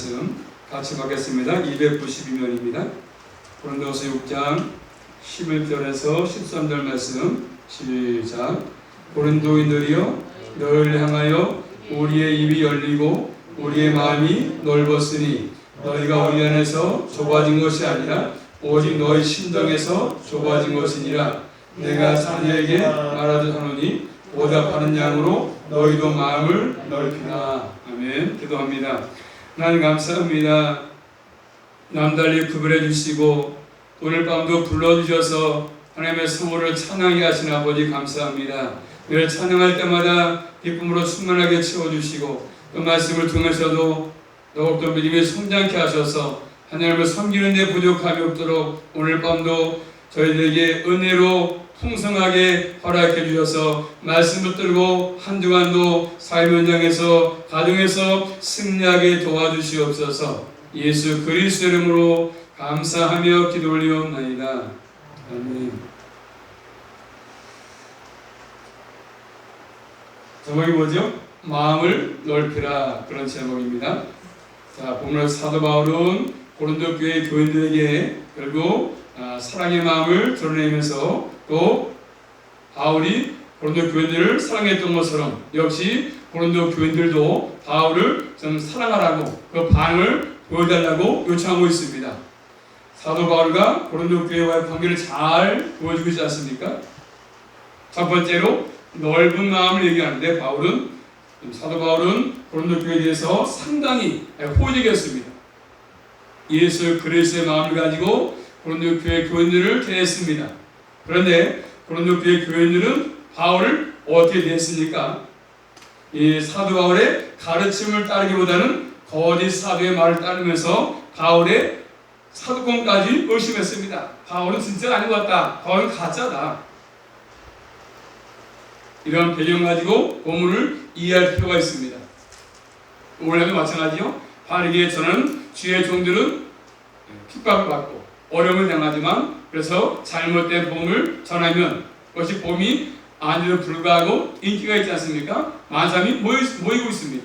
말씀 같이 받겠습니다. 292면입니다. 고린도서 6장 11절에서 13절 말씀 시작. 고린도인들이여 너희를 향하여 우리의 입이 열리고 우리의 마음이 넓었으니 너희가 우리 안에서 좁아진 것이 아니라 오직 너희 심정에서 좁아진 것이니라. 내가 자녀에게 말하듯 하노니 보답하는 양으로 너희도 마음을 넓히라. 아멘. 기도합니다. 하나님 감사합니다. 남달리 구별해 주시고 오늘 밤도 불러주셔서 하나님의 성호를 찬양하게 하신 아버지 감사합니다. 늘 찬양할 때마다 기쁨으로 충만하게 채워주시고 그 말씀을 통해서도 더욱더 믿음이 성장케 하셔서 하나님을 섬기는 데 부족함이 없도록 오늘 밤도 저희들에게 은혜로 풍성하게 허락해 주셔서 말씀 붙들고 한 주간도 삶 현장에서 가정에서 승리하게 도와주시옵소서. 예수 그리스도 이름으로 감사하며 기도 올리옵나이다. 아멘. 제목이 뭐죠? 마음을 넓히라, 그런 제목입니다. 자, 보면 사도 바울은 고린도 교회 교인들에게 결국 사랑의 마음을 드러내면서 또 바울이 고린도 교인들을 사랑했던 것처럼 역시 고린도 교인들도 바울을 좀 사랑하라고 그 반응을 보여달라고 요청하고 있습니다. 사도 바울과 고린도 교회와의 관계를 잘 보여주고 있지 않습니까? 첫 번째로 넓은 마음을 얘기하는데 사도 바울은 고린도 교회에 대해서 상당히 호의적이었습니다. 예수 그리스도의 마음을 가지고 고린도 교회 교인들을 대했습니다. 그런데 고린도 교회 교인들은 바울을 어떻게 대했습니까? 이 사도 바울의 가르침을 따르기보다는 거짓 사도의 말을 따르면서 바울의 사도권까지 의심했습니다. 바울은 진짜가 아닌 것 같다. 바울은 가짜다. 이런 배경 가지고 본문을 이해할 필요가 있습니다. 오늘도 마찬가지요. 바르게 전하는 주의 종들은 핍박을 받고 어려움을 당하지만 그래서 잘못된 복음을 전하면 그것이 복음이 아니도 불구하고 인기가 있지 않습니까? 많은 사람이 모이고 있습니다.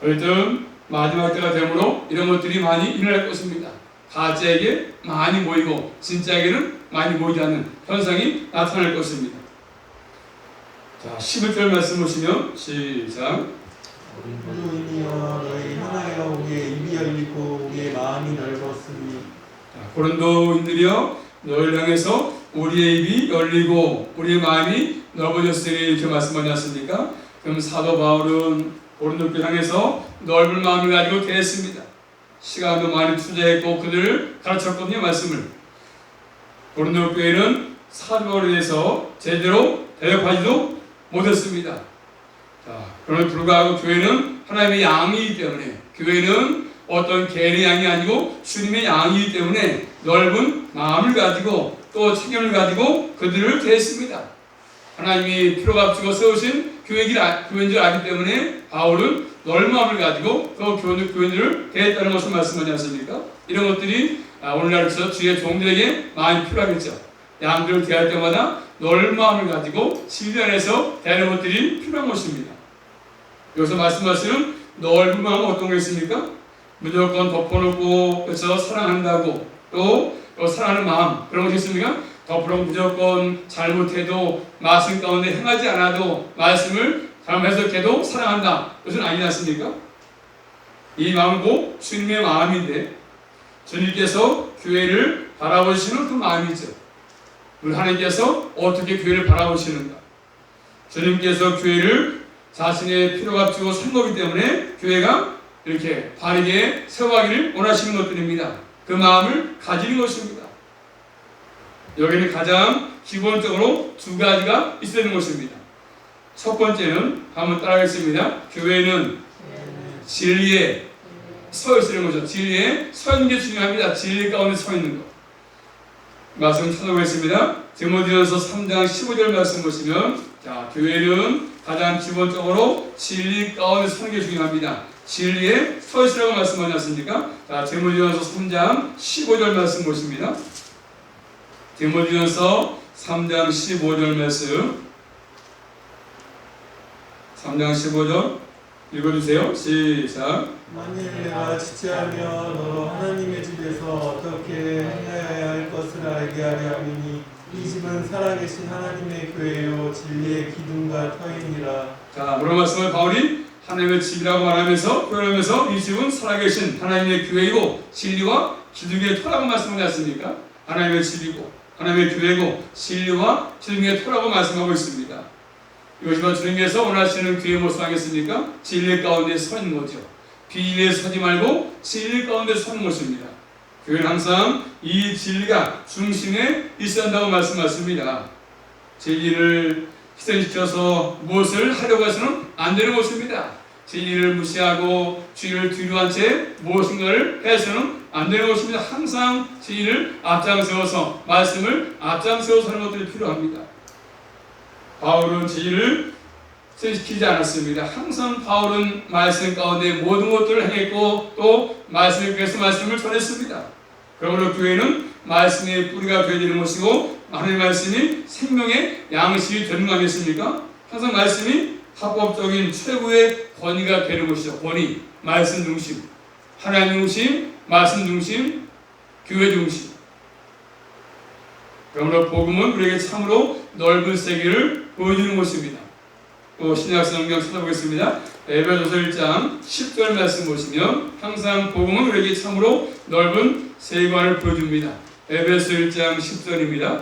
어쨌든 마지막 때가 되므로 이런 것들이 많이 일어날 것입니다. 가짜에게 많이 모이고 진짜에게는 많이 모이지 않는 현상이 나타날 것입니다. 자, 11절 말씀 보시면 시작. 고린도인이여 너희 향하여 우리의 입이 열리고 우리의 마음이 넓었으니. 고린도인들이여 너희를 향해서 우리의 입이 열리고 우리의 마음이 넓어졌으니 이렇게 말씀하지 않습니까? 그럼 사도 바울은 고린도를 향해서 넓은 마음을 가지고 대했습니다. 시간도 많이 투자했고 그들을 가르쳤거든요. 말씀을. 고린도 교회는 사도 바울에 대해서 제대로 대접하지도 못했습니다. 자, 그럼에도 불구하고 교회는 하나님의 양이기 때문에 교회는 어떤 개의 양이 아니고 주님의 양이기 때문에 넓은 마음을 가지고 또 책임을 가지고 그들을 대했습니다. 하나님이 필요가 없고 세우신 교회인 줄 알기 때문에 바울은 넓은 마음을 가지고 또 교인들을 대했다는 것을 말씀하지 않습니까? 이런 것들이 오늘날에서 주의 종들에게 많이 필요하겠죠. 양들을 대할 때마다 넓은 마음을 가지고 진리 안에서 대하는 것들이 필요한 것입니다. 여기서 말씀하시는 넓은 마음은 어떤 것입니까? 무조건 덮어놓고 그래서 사랑한다고 또 사랑하는 마음 그런 것이 있습니까? 덮어놓고 무조건 잘못해도 말씀 가운데 행하지 않아도 말씀을 잘못 해석해도 사랑한다. 그것은 아니지 않습니까? 이 마음은 곧 주님의 마음인데 주님께서 교회를 바라보시는 그 마음이죠. 우리 하나님께서 어떻게 교회를 바라보시는가? 주님께서 교회를 자신의 필요가 주고 산 거기 때문에 교회가 이렇게 바르게 세워가기를 원하시는 것들입니다. 그 마음을 가지는 것입니다. 여기는 가장 기본적으로 두 가지가 있어야 하는 것입니다. 첫 번째는 한번 따라하겠습니다. 교회는 진리에 서 있는 거죠. 진리에 서 있는 게 중요합니다. 진리 가운데 서 있는 것. 말씀 찾아보겠습니다. 디모데전서 3장 15절 말씀 보시면 자, 교회는 가장 기본적으로 진리 가운데 서는 게 중요합니다. 진리에 서 있으라고 말씀하지 않습니까? 자, 디모데전서 3장 15절 말씀 보십니다. 디모데전서 3장 15절 말씀 3장 15절 읽어주세요. 시작. 만일 내가 지체하면 너로 하나님의 집에서 어떻게 행하여야 할 것을 알게 하려 함이니 이 집은 살아계신 하나님의 교회요 진리의 기둥과 터이니라. 자, 오늘 말씀을 바울이 하나님의 집이라고 말하면서 표현하면서 이 집은 살아계신 하나님의 교회이고 진리와 기둥의 터라고 말씀하지 않습니까? 하나님의 집이고 하나님의 교회고 진리와 기둥의 터라고 말씀하고 있습니다. 이것이 주님께서 원하시는 교회 모습 아니겠습니까? 진리 가운데 서 있는 거죠. 비리에 서지 말고 진리 가운데 서는 것입니다. 교회는 항상 이 진리가 중심에 있어야 한다고 말씀하십니다. 진리를 희생시켜서 무엇을 하려고 해서는 안 되는 것입니다. 진리를 무시하고 주의를 뒤로한 채 무엇인가를 해서는 안 되는 것입니다. 항상 진리를 앞장세워서 말씀을 앞장세워서 하는 것들이 필요합니다. 바울은 진리를 희생시키지 않았습니다. 항상 바울은 말씀 가운데 모든 것들을 행했고 또 말씀에 대해서 말씀을 전했습니다. 그러므로 교회는 말씀의 뿌리가 되어야 되는 것이고 하나님의 말씀이 생명의 양식이 되는 거 아니겠습니까? 항상 말씀이 합법적인 최고의 권위가 되는 것이죠. 권위, 말씀 중심, 하나님 중심, 말씀 중심, 교회 중심. 그러므로 복음은 우리에게 참으로 넓은 세계를 보여주는 것입니다. 또 신약 성경 찾아보겠습니다. 에베소서 1장 10절 말씀 보시면 항상 복음은 우리에게 참으로 넓은 세계관을 보여줍니다. 에베소 1장 10절입니다.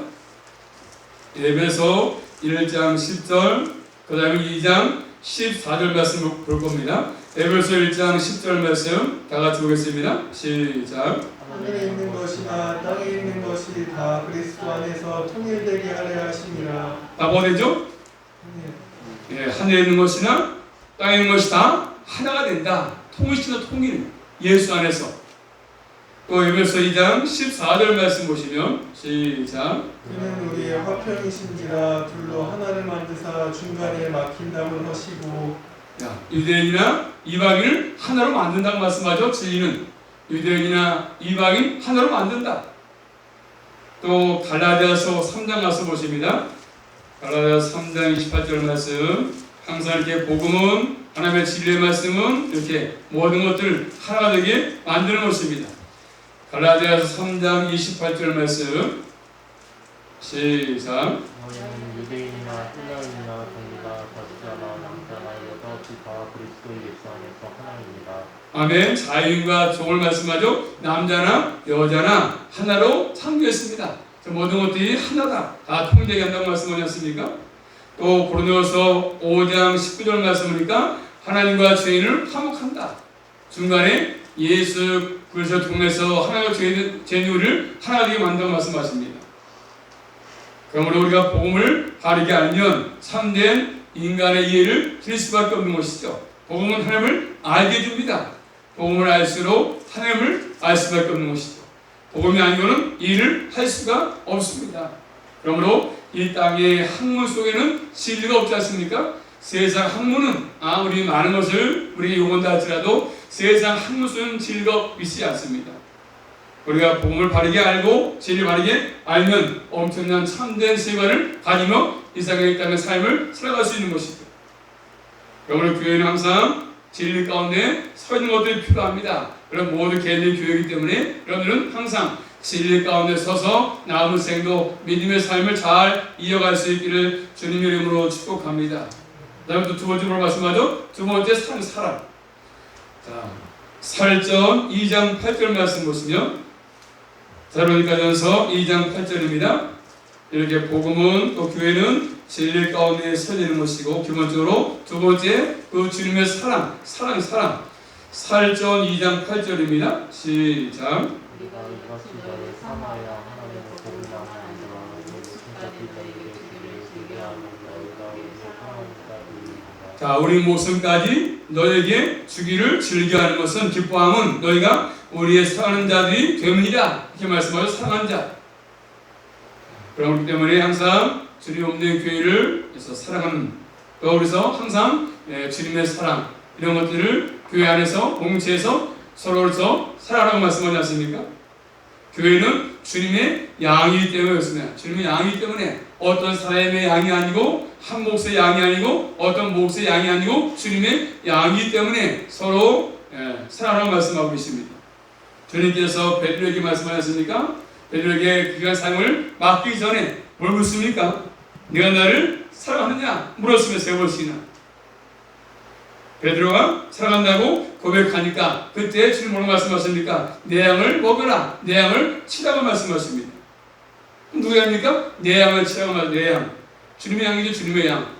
에베소 1장 10절 그 다음에 2장 14절 말씀 볼 겁니다. 에베소 1장 10절 말씀 다 같이 보겠습니다. 시작. 하늘에 있는 것이나 땅에 있는 것이 다 그리스도 안에서 통일되게 하려 하심이라. 다 뭐가 되죠? 예, 하늘에 있는 것이나 땅에 있는 것이 다 하나가 된다. 통일시키는 통일. 예수 안에서. 또 에베소 2장 14절 말씀 보시면 시작. 그는 우리의 화평이신지라 둘로 하나를 만드사 중간에 막힌 담을 하시고. 야, 유대인이나 이방인을 하나로 만든다고 말씀하죠. 진리는 유대인이나 이방인 하나로 만든다. 또 갈라디아서 3장 가서 보십니다. 갈라디아서 3장 28절 말씀. 항상 이렇게 복음은 하나님의 진리의 말씀은 이렇게 모든 것들 하나가 되게 만드는 것입니다. 갈라디아서 3장 28절 말씀 시작. 너희는 유대인이나 헬라인이나 동이나 거주자나 남자나 여자 없이 다 그리스도 예수 안에서 하나입니다. 아멘. 자유인과 종을 말씀하죠. 남자나 여자나 하나로 창조했습니다. 모든 것들이 하나다. 다 통일되게 한다고 말씀하셨습니까? 또 고린도서 5장 19절 말씀하니까 하나님과 죄인을 화목한다. 중간에 예수 그리스도 통해서 하나님과 죄인이 우리를 하나 되게 만든다고 말씀하십니다. 그러므로 우리가 복음을 바르게 알면 참된 인간의 이해를 드릴 수밖에 없는 것이죠. 복음은 하나님을 알게 해줍니다. 복음을 알수록 하나님을 알 수밖에 없는 것이죠. 복음이 아니고는 일을 할 수가 없습니다. 그러므로 이 땅의 학문 속에는 진리가 없지 않습니까? 세상 학문은 아무리 많은 것을 우리에게 요구한다 할지라도 세상 학문 속에는 진리가 있지 않습니다. 우리가 복음을 바르게 알고 진리를 바르게 알면 엄청난 참된 세계관을 가지며 이 세상의 땅의 삶을 살아갈 수 있는 것이죠. 그러므로 교회는 항상 진리 가운데 서 있는 것들이 필요합니다. 그럼 모두 개인의 교회이기 때문에 여러분들은 항상 진리 가운데 서서 남은 생도 믿음의 삶을 잘 이어갈 수 있기를 주님 이름으로 축복합니다. 그 다음에 또 두 번째로 말씀하죠. 두 번째 사랑. 자, 살전 2장 8절 말씀 보시면 데살로니가전서 2장 8절입니다. 이렇게 복음은 또 교회는 진리 가운데 서지는 것이고 기본적으로 두 번째 그 주님의 사랑. 살전 2장 8절입니다. 시작. 우리가 이것을 너를 삼아야 하나님의 복을 나누니라. 너희 손잡히 너희에게 주기를 하는 너희가 우리의 평안과 이루리라. 자, 우리 목숨까지 너에게 주기를 즐겨하는 것은 기뻐함은 너희가 우리의 사랑하는 자들이 되문이라. 이렇게 말씀하죠. 사랑하는 자. 그렇기 때문에 항상 주님 없는 교회를 사랑하는 그래서 항상 주님의 사랑 이런 것들을 교회 안에서 공동체에서 서로서 사랑하라고 말씀하지 않습니까? 교회는 주님의 양이기 때문에 그렇습니다. 주님의 양이기 때문에 어떤 사람의 양이 아니고 한 몫의 양이 아니고 어떤 몫의 양이 아니고 주님의 양이기 때문에 서로 사랑하라고 말씀하고 계십니다. 주님께서 베드로에게 말씀하셨습니까? 베드로에게 그가 삶을 맡기기 전에 뭘 묻습니까? 네가 나를 사랑하느냐? 물었으며 세 번씩이나. 베드로가 사랑한다고 고백하니까 그때 주님 뭐라고 말씀하십니까? 내 양을 먹여라. 내 양을 치라고 말씀하십니다. 누구의 양입니까? 내 양을 치라고 말씀하십니다. 내 양. 주님의 양이죠. 주님의 양.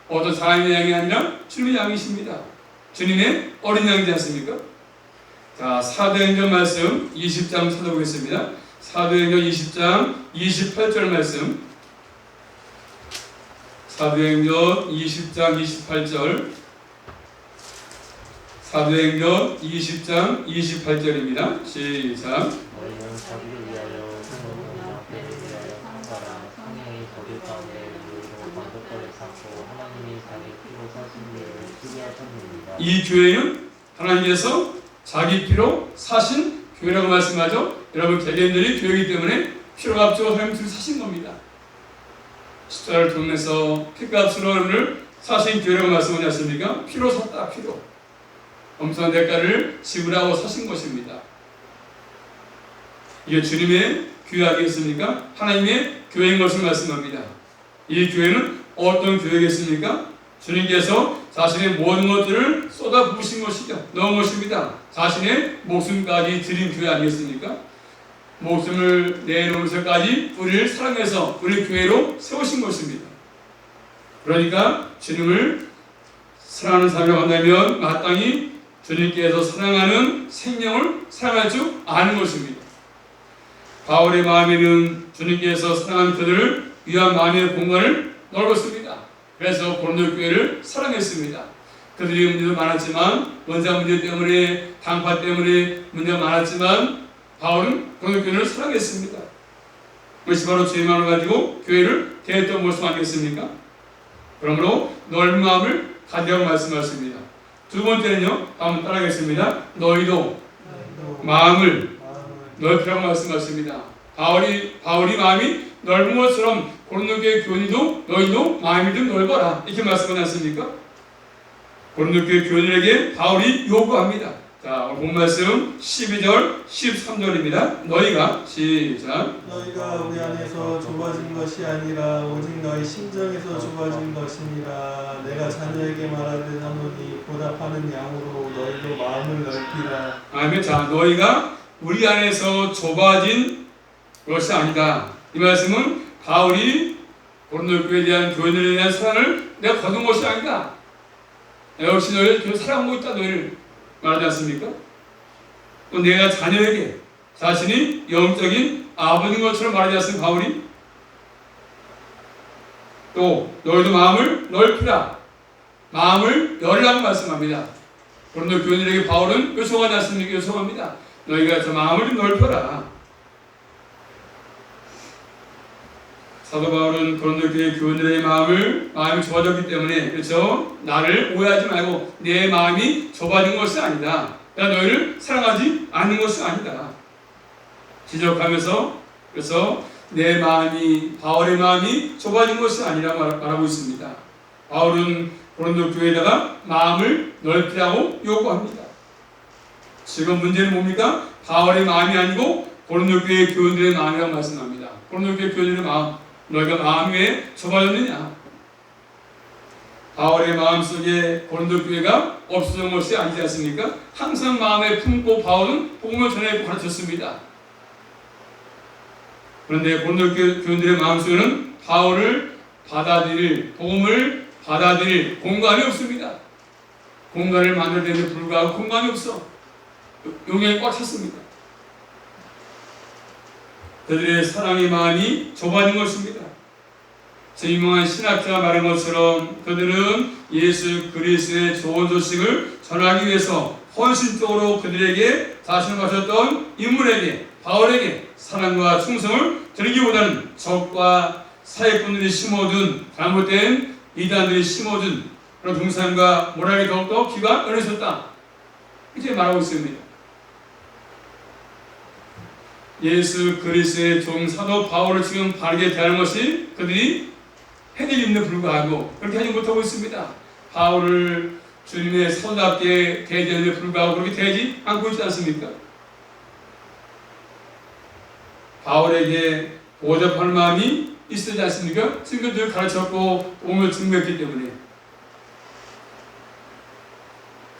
어떤 사람의 양이 아니라 주님의 양이십니다. 주님의 어린 양이지 않습니까? 자, 사도행전 말씀 20장 찾아보겠습니다. 사도행전 20장 28절 말씀. 사도행전 20장 28절. 사도행전 20장 28절입니다. 시작. 너희는 자기를 위하여 생명을 앞에를 위하여 사는가라. 성령이 거길 가운데 우리로 반석거리 삼고 하나님이 자기 피로 사신 일을 시기하셨느니라. 이 교회는 하나님께서 자기 피로 사신 교회라고 말씀하죠. 여러분 개개인들이 교회이기 때문에 피로 앞주고 하나님께서 사신 겁니다. 십자가를 통해서 피값으로를 사신 교회라고 말씀하지 않습니까? 피로 샀다. 피로. 엄청난 대가를 지불하고 사신 것입니다. 이게 주님의 교회 아니겠습니까? 하나님의 교회인 것을 말씀합니다. 이 교회는 어떤 교회겠습니까? 주님께서 자신의 모든 것들을 쏟아 부으신 것이죠. 넣은 것입니다. 자신의 목숨까지 드린 교회 아니겠습니까? 목숨을 내놓으면서까지 우리를 사랑해서 우리 교회로 세우신 것입니다. 그러니까 주님을 사랑하는 사람이라고 한다면 마땅히 주님께서 사랑하는 생명을 사랑할 줄 아는 것입니다. 바울의 마음에는 주님께서 사랑하는 그들을 위한 마음의 공간을 넓었습니다. 그래서 고린도 교회를 사랑했습니다. 그들이 문제도 많았지만 원자 문제 때문에 당파 때문에 문제가 많았지만 바울은 고린도 교회를 사랑했습니다. 그것이 바로 주의 마음을 가지고 교회를 대했던 모습 아니겠습니까? 그러므로 넓은 마음을 가지라고 말씀하십니다. 두 번째는요, 한번 따라하겠습니다. 너희도 마음을 넓히라고 말씀하십니다. 바울이 마음이 넓은 것처럼 고린도 교회 교인도 너희도 마음이 좀 넓어라 이렇게 말씀하지 않습니까? 고린도 교회 교인들에게 바울이 요구합니다. 자, 오늘 본 말씀 12절 13절입니다. 너희가 시작. 너희가 우리 안에서 좁아진 것이 아니라 오직 너희 심정에서 좁아진 것이니라. 내가 자녀에게 말하듯 하노니 보답하는 양으로 너희도 마음을 넓히라. 아멘. 자, 너희가 우리 안에서 좁아진 것이 아니다. 이 말씀은 바울이 고린도 교회에 대한 교인들에 대한 사랑을 내가 거둔 것이 아니다. 내가 역시 너희를 사랑하고 있다. 너희를 말하지 않습니까? 또 내가 자녀에게 자신이 영적인 아버지인 것처럼 말하지 않습니까? 바울이 또 너희도 마음을 넓히라. 마음을 열라고 말씀합니다. 고린도 교인들에게 바울은 요청하지 않습니까? 요청합니다. 너희가 저 마음을 좀 넓혀라. 사도 바울은 고린도 교회 교인들의 마음이 좁아졌기 때문에, 그렇죠? 나를 오해하지 말고 내 마음이 좁아진 것이 아니다. 나 너희를 사랑하지 않는 것이 아니다. 지적하면서 그래서 내 마음이 바울의 마음이 좁아진 것이 아니라 말하고 있습니다. 바울은 고린도 교회에다가 마음을 넓히라고 요구합니다. 지금 문제는 뭡니까? 바울의 마음이 아니고 고린도 교회 교인들의 마음이라고 말씀합니다. 고린도 교회 교인들의 마음, 너희가 마음이 왜 좁아졌느냐? 바울의 마음속에 고린도 교회가 없어진 것이 아니지 않습니까? 항상 마음에 품고 바울은 복음을 전해 가르쳤습니다. 그런데 고린도 교인들의 마음속에는 바울을 받아들일, 복음을 받아들일 공간이 없습니다. 공간을 만들어내는데 불구하고 공간이 없어. 용량이 꽉 찼습니다. 그들의 사랑의 마음이 좁아진 것입니다. 제 유명한 신학자가 말한 것처럼 그들은 예수 그리스도의 좋은 소식을 전하기 위해서 헌신적으로 그들에게 자신을 바쳤던 인물에게, 바울에게 사랑과 충성을 드리기보다는 적과 사기꾼들이 심어둔, 잘못된 이단들이 심어준 그런 동산과 모락이 더욱더 귀가 열려졌다. 이렇게 말하고 있습니다. 예수 그리스도의 종 사도 바울을 지금 바르게 대하는 것이 그들이 해낼 일임에도 불구하고 그렇게 하지 못하고 있습니다. 바울을 주님의 사도답게 대하는데 불구하고 그렇게 대하지 않고 있지 않습니까? 바울에게 보답할 마음이 있었지 않습니까? 친구들 가르쳤고 도움을 증명했기 때문에.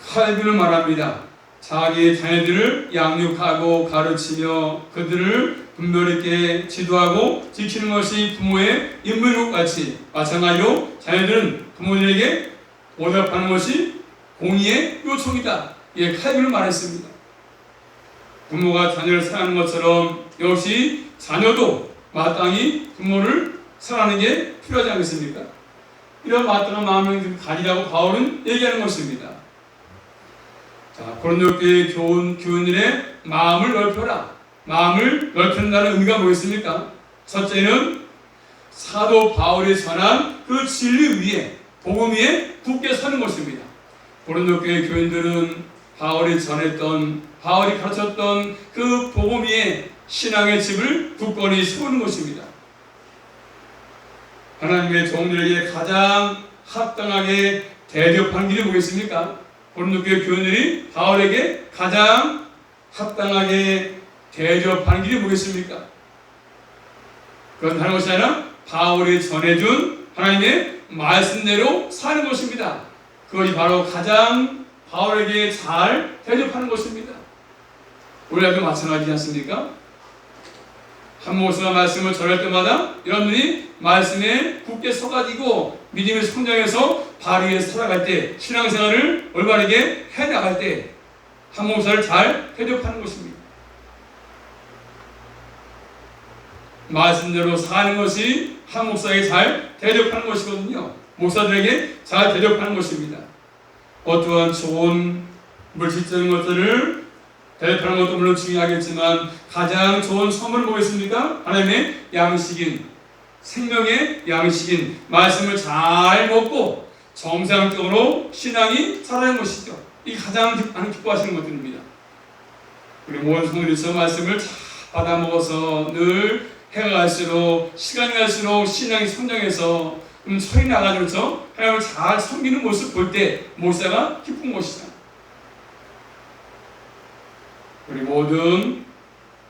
칼빈은 말합니다. 자기의 자녀들을 양육하고 가르치며 그들을 분별 있게 지도하고 지키는 것이 부모의 임무인 것 같이 마찬가지로 자녀들은 부모들에게 보답하는 것이 공의의 요청이다. 예, 칼빈은 말했습니다. 부모가 자녀를 사랑하는 것처럼 역시 자녀도 마땅히 부모를 사랑하는 게 필요하지 않겠습니까? 이런 마땅한 마음을 가지라고 바울은 얘기하는 것입니다. 자, 고린도 교회 교인들의 마음을 넓혀라. 마음을 넓힌다는 의미가 뭐겠습니까? 첫째는 사도 바울이 전한 그 진리 위에, 복음 위에 굳게 서는 것입니다. 고린도 교회 교인들은 바울이 전했던, 바울이 가르쳤던 그 복음 위에 신앙의 집을 굳건히 세우는 것입니다. 하나님의 종들에게 가장 합당하게 대접하는 길이 뭐겠습니까? 고린도 교회 교인들이 바울에게 가장 합당하게 대접하는 길이 뭐겠습니까? 그건 다른 것이 아니라 바울이 전해준 하나님의 말씀대로 사는 것입니다. 그것이 바로 가장 바울에게 잘 대접하는 것입니다. 우리도 마찬가지지 않습니까? 한 목사가 말씀을 전할 때마다 여러분이 말씀에 굳게 서가지고 믿음의 성장해서 바르게 살아갈 때, 신앙생활을 올바르게 해나갈 때 한 목사를 잘 대접하는 것입니다. 말씀대로 사는 것이 한 목사에게 잘 대접하는 것이거든요. 목사들에게 잘 대접하는 것입니다. 어떠한 좋은 물질적인 것들을 대접하는 것도 물론 중요하겠지만 가장 좋은 선물은 뭐겠습니까? 하나님의 양식인, 생명의 양식인 말씀을 잘 먹고 정상적으로 신앙이 자라는 것이죠. 이 가장 기뻐하시는 것들입니다. 우리 모든 성도들에서 말씀을 잘 받아 먹어서 늘 해가 갈수록, 시간이 갈수록 신앙이 성장해서 소리 나가면서 하나님을 잘 섬기는 모습 볼 때 목사가 기쁜 것이다. 우리 모든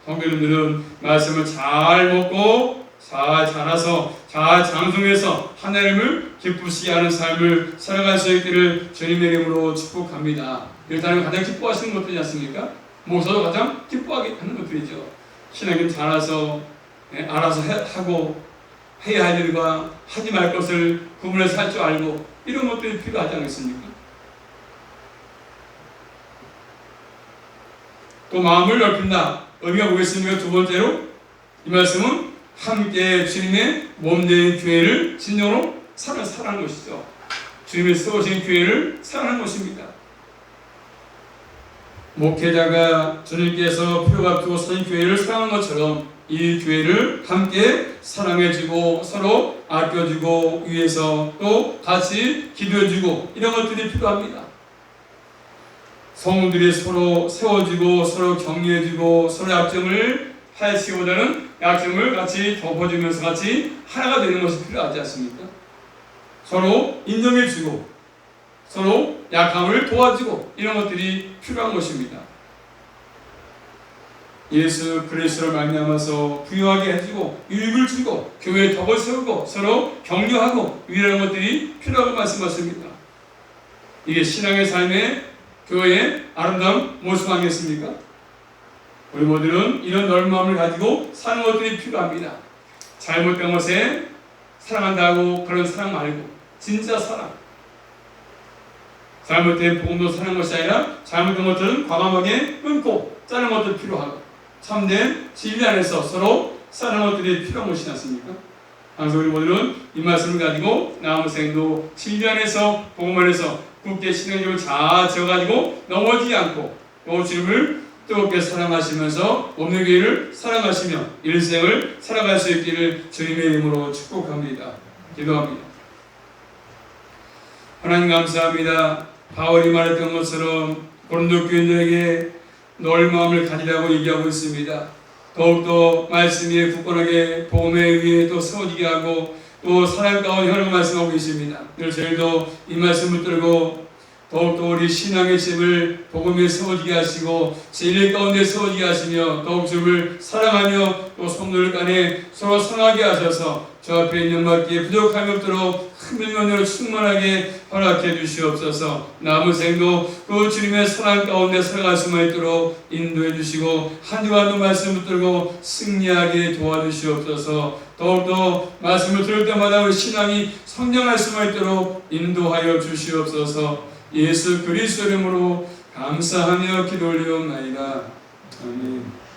성도님들은 말씀을 잘 먹고 잘 자라서 잘 장성해서 하나님을 기쁘시게 하는 삶을 살아갈 수 있기를 주님의 이름으로 축복합니다. 일단은 가장 기뻐하시는 것들이지 않습니까? 목사도 가장 기뻐하게 하는 것들이죠. 신앙이 자라서 알아서 하고 해야 할 일과 하지 말 것을 구분해서 할 줄 알고 이런 것들이 필요하지 않겠습니까? 또 마음을 넓힌다. 의미가 뭐겠습니까? 두 번째로 이 말씀은 함께 주님의 몸된 교회를 진정으로 사랑하는 것이죠. 주님이 세우신 교회를 사랑하는 것입니다. 목회자가 주님께서 표가 두고 선 교회를 사랑하는 것처럼 이 교회를 함께 사랑해주고 서로 아껴주고 위해서 또 같이 기도해주고 이런 것들이 필요합니다. 성도들이 서로 세워주고 서로 격려해주고 서로 약점을 파헤치고자는 약점을 같이 덮어주면서 같이 하나가 되는 것이 필요하지 않습니까? 서로 인정해주고 서로 약함을 도와주고 이런 것들이 필요한 것입니다. 예수 그리스도를 말미암아서 부유하게 해주고 유익을 주고 교회의 덕을 세우고 서로 격려하고 이런 것들이 필요하고 말씀하십니다. 이게 신앙의 삶의 교회의 아름다운 모습 아니겠습니까? 우리 모두는 이런 넓은 마음을 가지고 사는 것들이 필요합니다. 잘못된 것에 사랑한다고 그런 사랑 말고 진짜 사랑. 잘못된 복음도 사는 것이 아니라 잘못된 것들은 과감하게 끊고 자르는 것도 필요하고 참된 진리 안에서 서로 사는 것들이 필요한 것이지 않습니까? 항상 우리 모두는 이 말씀을 가지고 남은 생도 진리 안에서 복음 안에서 굳게 신앙심을 잘 지어가지고 넘어지지 않고 또 주님을 뜨겁게 사랑하시면서 없는 교회를 사랑하시며 일생을 살아갈 수 있기를 주님의 이름으로 축복합니다. 기도합니다. 하나님 감사합니다. 바울이 말했던 것처럼 고린도 교인들에게 넓은 마음을 가지라고 얘기하고 있습니다. 더욱더 말씀 위에 굳건하게 복음에 위에 또 세워지게 하고 또 사랑 가운데 하나님 말씀하고 계십니다. 그래서 저희도 이 말씀을 들고 더욱더 우리 신앙의 집을 복음에 세워지게 하시고 진리 가운데 세워지게 하시며 더욱 주를 사랑하며 또 성도들 간에 서로 상하게 하셔서 저 앞에 있는 맡기에 부족함이 없도록 큰 능력으로 충만하게 허락해 주시옵소서. 남은 생도 그 주님의 사랑 가운데 살아갈 수만 있도록 인도해 주시고 한 주 한 주 말씀을 들고 승리하게 도와주시옵소서. 더욱더 말씀을 들을 때마다 우리 신앙이 성장할 수만 있도록 인도하여 주시옵소서. 예수 그리스도 이름으로 감사하며 기도 올리옵나이다. 아멘.